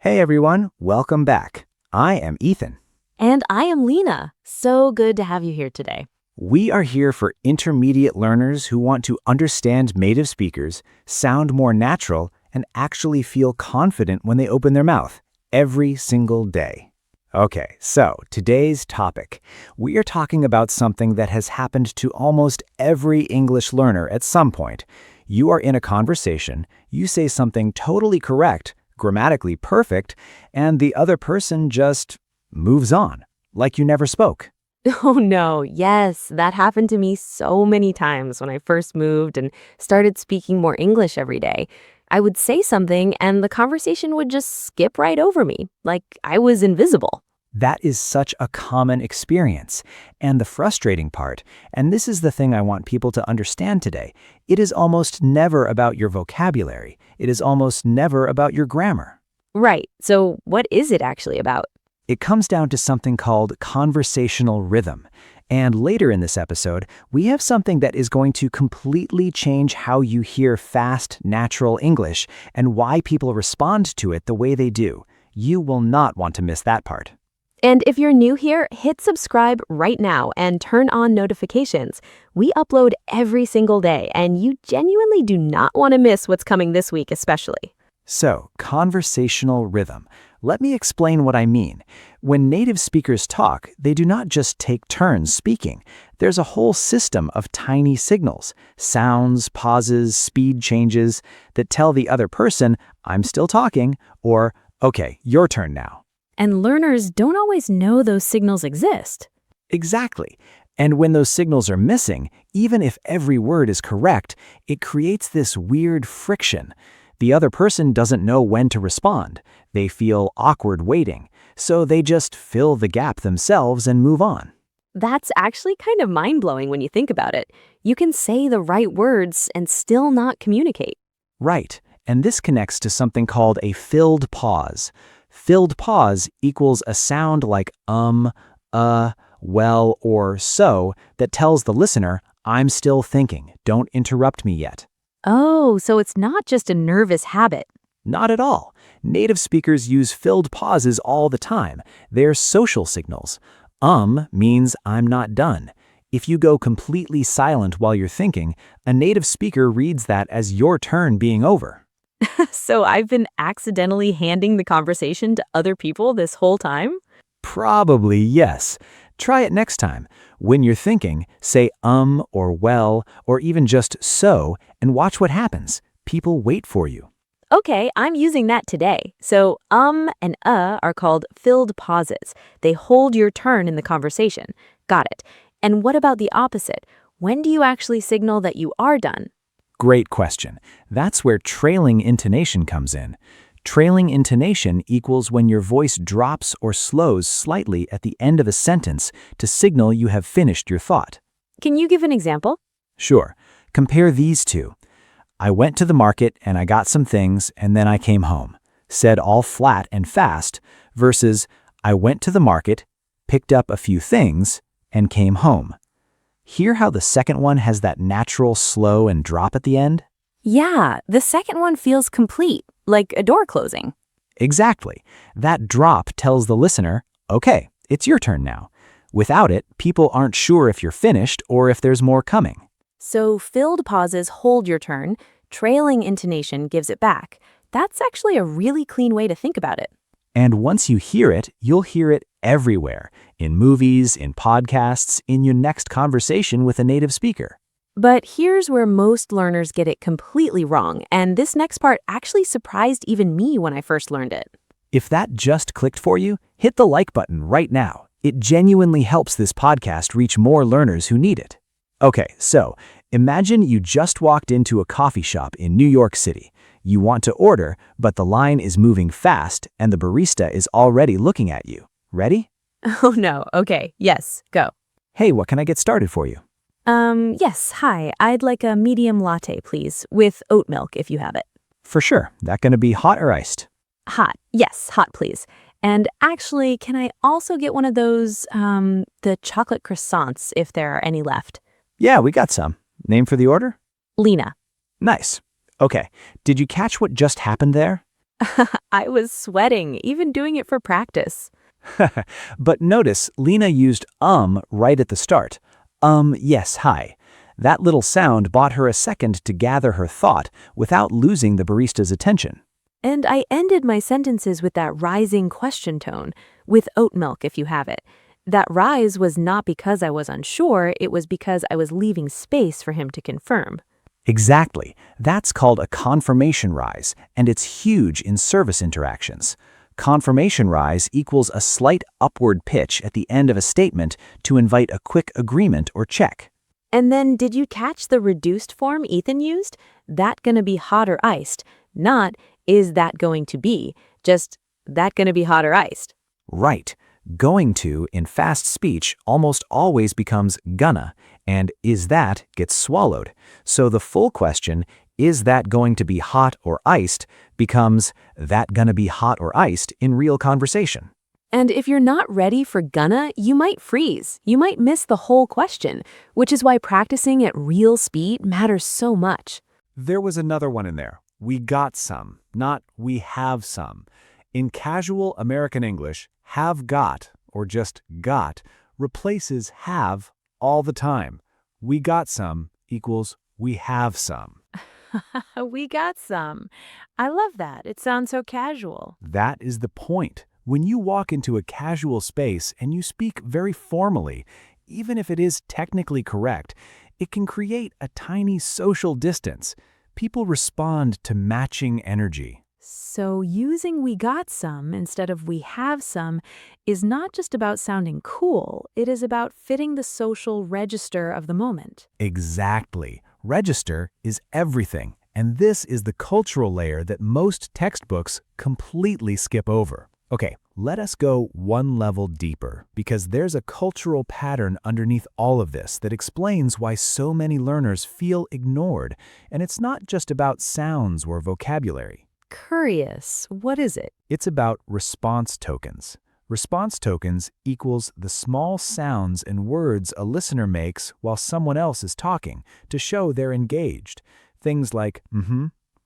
Hey everyone, welcome back. I am Ethan. And I am Lena. So good to have you here today. We are here for intermediate learners who want to understand native speakers, sound more natural, and actually feel confident when they open their mouth every single day. Okay, so today's topic. We are talking about something that has happened to almost every English learner at some point. You are in a conversation, you say something totally correct, grammatically perfect, and the other person just moves on, like you never spoke. Oh no, yes, that happened to me so many times when I first moved and started speaking more English every day. I would say something and the conversation would just skip right over me, like I was invisible. That is such a common experience. And the frustrating part, and this is the thing I want people to understand today, it is almost never about your vocabulary. It is almost never about your grammar. Right, so what is it actually about? It comes down to something called conversational rhythm. And later in this episode, we have something that is going to completely change how you hear fast, natural English and why people respond to it the way they do. You will not want to miss that part. And if you're new here, hit subscribe right now and turn on notifications. We upload every single day, and you genuinely do not want to miss what's coming this week especially. So, conversational rhythm. Let me explain what I mean. When native speakers talk, they do not just take turns speaking. There's a whole system of tiny signals, sounds, pauses, speed changes that tell the other person, I'm still talking, or, okay, your turn now. And learners don't always know those signals exist. Exactly. And when those signals are missing, even if every word is correct, it creates this weird friction. The other person doesn't know when to respond. They feel awkward waiting, so they just fill the gap themselves and move on. That's actually kind of mind-blowing when you think about it. You can say the right words and still not communicate. Right, and this connects to something called a filled pause. Filled pause equals a sound like well, or so that tells the listener, I'm still thinking, don't interrupt me yet. Oh, so it's not just a nervous habit. Not at all. Native speakers use filled pauses all the time. They're social signals. Means I'm not done. If you go completely silent while you're thinking, a native speaker reads that as your turn being over. So I've been accidentally handing the conversation to other people this whole time? Probably yes. Try it next time. When you're thinking, say or well, or even just so, and watch what happens. People wait for you. Okay, I'm using that today. So and are called filled pauses. They hold your turn in the conversation. Got it. And what about the opposite? When do you actually signal that you are done? Great question. That's where trailing intonation comes in. Trailing intonation equals when your voice drops or slows slightly at the end of a sentence to signal you have finished your thought. Can you give an example? Sure. Compare these two. I went to the market and I got some things and then I came home. Said all flat and fast versus I went to the market, picked up a few things, and came home. Hear how the second one has that natural slow and drop at the end? Yeah, the second one feels complete, like a door closing. Exactly. That drop tells the listener, okay, it's your turn now. Without it, people aren't sure if you're finished or if there's more coming. So filled pauses hold your turn, trailing intonation gives it back. That's actually a really clean way to think about it. And once you hear it, you'll hear it everywhere, in movies, in podcasts, in your next conversation with a native speaker. But here's where most learners get it completely wrong, and this next part actually surprised even me when I first learned it. If that just clicked for you, hit the like button right now. It genuinely helps this podcast reach more learners who need it. Okay, so imagine you just walked into a coffee shop in New York City. You want to order, but the line is moving fast and the barista is already looking at you. Ready? Oh no, okay, yes, go. Hey, what can I get started for you? Yes, hi, I'd like a medium latte, please, with oat milk if you have it. For sure. That gonna be hot or iced? Hot, yes, hot please. And actually, can I also get one of those, the chocolate croissants if there are any left? Yeah, we got some. Name for the order? Lena. Nice. Okay, did you catch what just happened there? I was sweating, even doing it for practice. But notice Lena used right at the start. Yes, hi. That little sound bought her a second to gather her thought without losing the barista's attention. And I ended my sentences with that rising question tone, with oat milk if you have it. That rise was not because I was unsure, it was because I was leaving space for him to confirm. Exactly. That's called a confirmation rise, and it's huge in service interactions. Confirmation rise equals a slight upward pitch at the end of a statement to invite a quick agreement or check. And then did you catch the reduced form Ethan used? That gonna be hot or iced, not is that going to be, just that gonna be hot or iced. Right. Going to in fast speech almost always becomes gonna, and is that gets swallowed. So the full question, is that going to be hot or iced, becomes that gonna be hot or iced in real conversation. And if you're not ready for gonna, you might freeze. You might miss the whole question, which is why practicing at real speed matters so much. There was another one in there. We got some, not we have some. In casual American English, have got, or just got, replaces have all the time. We got some equals we have some. We got some. I love that. It sounds so casual. That is the point. When you walk into a casual space and you speak very formally, even if it is technically correct, it can create a tiny social distance. People respond to matching energy. So using we got some instead of we have some is not just about sounding cool, it is about fitting the social register of the moment. Exactly. Register is everything, and this is the cultural layer that most textbooks completely skip over. Okay, let us go one level deeper, because there's a cultural pattern underneath all of this that explains why so many learners feel ignored, and it's not just about sounds or vocabulary. Curious, what is it? It's about response tokens. Response tokens equals the small sounds and words a listener makes while someone else is talking to show they're engaged. Things like,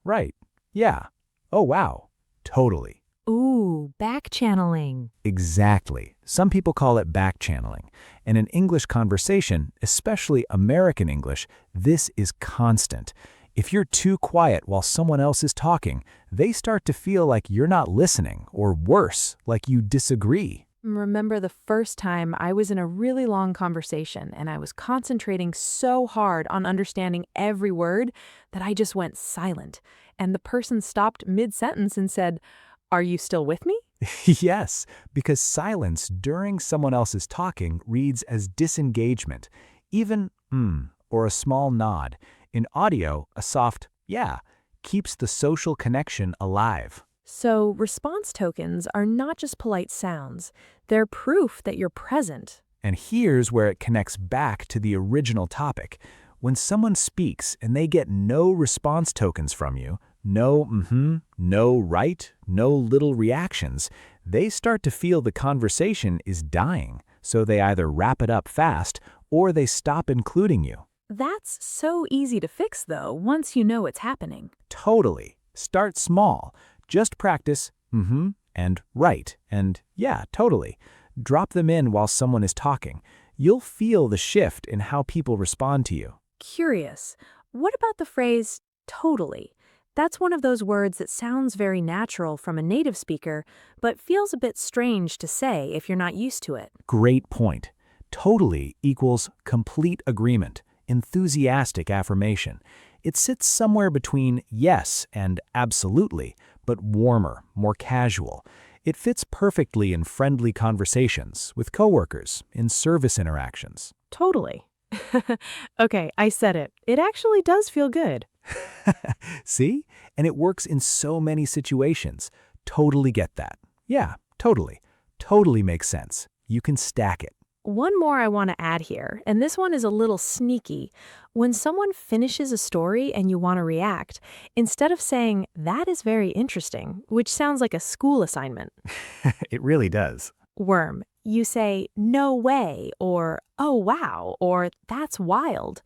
right, yeah, oh wow, totally. Ooh, back channeling. Exactly. Some people call it back channeling. And in English conversation, especially American English, this is constant. If you're too quiet while someone else is talking, they start to feel like you're not listening, or worse, like you disagree. Remember the first time I was in a really long conversation and I was concentrating so hard on understanding every word that I just went silent. And the person stopped mid-sentence and said, "Are you still with me?" Yes, because silence during someone else's talking reads as disengagement. Even or a small nod. In audio, a soft yeah keeps the social connection alive. So response tokens are not just polite sounds. They're proof that you're present. And here's where it connects back to the original topic. When someone speaks and they get no response tokens from you, no right, no little reactions, they start to feel the conversation is dying, so they either wrap it up fast or they stop including you. That's so easy to fix, though, once you know it's happening. Totally. Start small. Just practice and right and yeah, totally. Drop them in while someone is talking. You'll feel the shift in how people respond to you. Curious, what about the phrase totally? That's one of those words that sounds very natural from a native speaker, but feels a bit strange to say if you're not used to it. Great point. Totally equals complete agreement, enthusiastic affirmation. It sits somewhere between yes and absolutely, but warmer, more casual. It fits perfectly in friendly conversations, with coworkers, in service interactions. Totally. Okay, I said it. It actually does feel good. See? And it works in so many situations. Totally get that. Yeah, totally. Totally makes sense. You can stack it. One more I want to add here, and this one is a little sneaky. When someone finishes a story and you want to react, instead of saying, "That is very interesting," which sounds like a school assignment, It really does. you say, "No way," or "Oh wow," or "That's wild."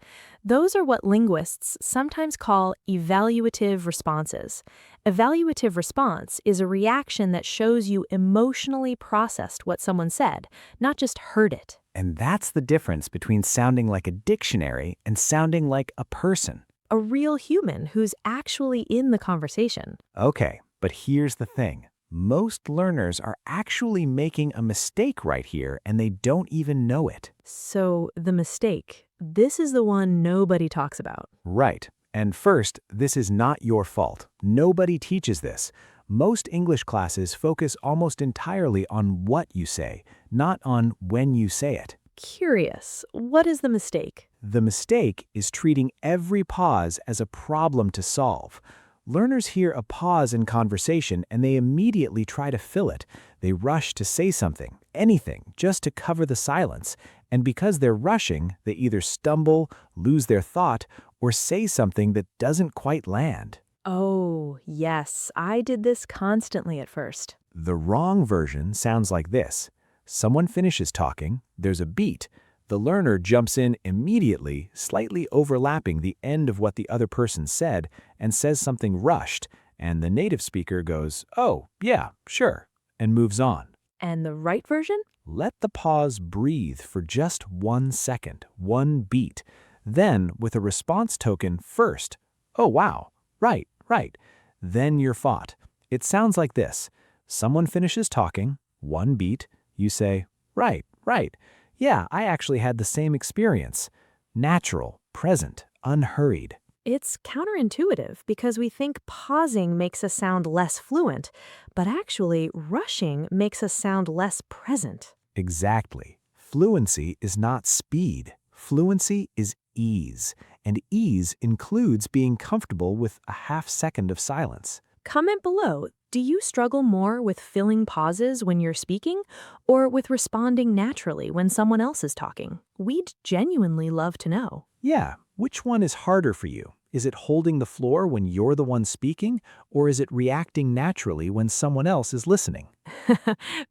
Those are what linguists sometimes call evaluative responses. Evaluative response is a reaction that shows you emotionally processed what someone said, not just heard it. And that's the difference between sounding like a dictionary and sounding like a person. A real human who's actually in the conversation. Okay, but here's the thing. Most learners are actually making a mistake right here, and they don't even know it. So, the mistake. This is the one nobody talks about. Right. And first, this is not your fault. Nobody teaches this. Most English classes focus almost entirely on what you say, not on when you say it. Curious, what is the mistake? The mistake is treating every pause as a problem to solve. Learners hear a pause in conversation and they immediately try to fill it. They rush to say something, anything, just to cover the silence. And because they're rushing, they either stumble, lose their thought, or say something that doesn't quite land. Oh, yes, I did this constantly at first. The wrong version sounds like this. Someone finishes talking, there's a beat. The learner jumps in immediately, slightly overlapping the end of what the other person said, and says something rushed, and the native speaker goes, "Oh, yeah, sure," and moves on. And the right version? Let the pause breathe for just 1 second, one beat. Then, with a response token first, "Oh, wow, right, right." Then your thought. It sounds like this. Someone finishes talking, one beat, you say, "Right, right. Yeah, I actually had the same experience." Natural, present, unhurried. It's counterintuitive because we think pausing makes us sound less fluent, but actually rushing makes us sound less present. Exactly. Fluency is not speed. Fluency is ease. And ease includes being comfortable with a half second of silence. Comment below, do you struggle more with filling pauses when you're speaking or with responding naturally when someone else is talking? We'd genuinely love to know. Yeah, which one is harder for you? Is it holding the floor when you're the one speaking, or is it reacting naturally when someone else is listening?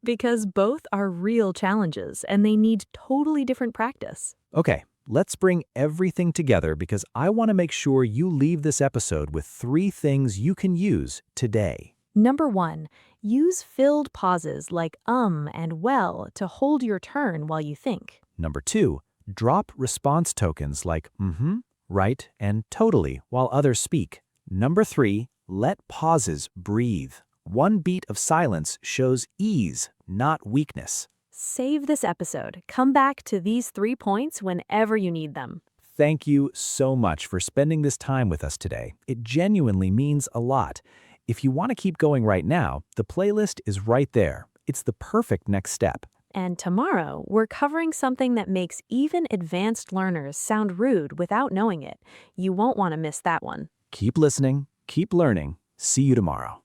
Because both are real challenges and they need totally different practice. Okay, let's bring everything together because I want to make sure you leave this episode with 3 things you can use today. Number 1, use filled pauses like and well to hold your turn while you think. Number 2, drop response tokens like right, and totally while others speak. Number 3, let pauses breathe. One beat of silence shows ease, not weakness. Save this episode. Come back to these 3 points whenever you need them. Thank you so much for spending this time with us today. It genuinely means a lot. If you want to keep going right now, the playlist is right there. It's the perfect next step. And tomorrow, we're covering something that makes even advanced learners sound rude without knowing it. You won't want to miss that one. Keep listening, keep learning. See you tomorrow.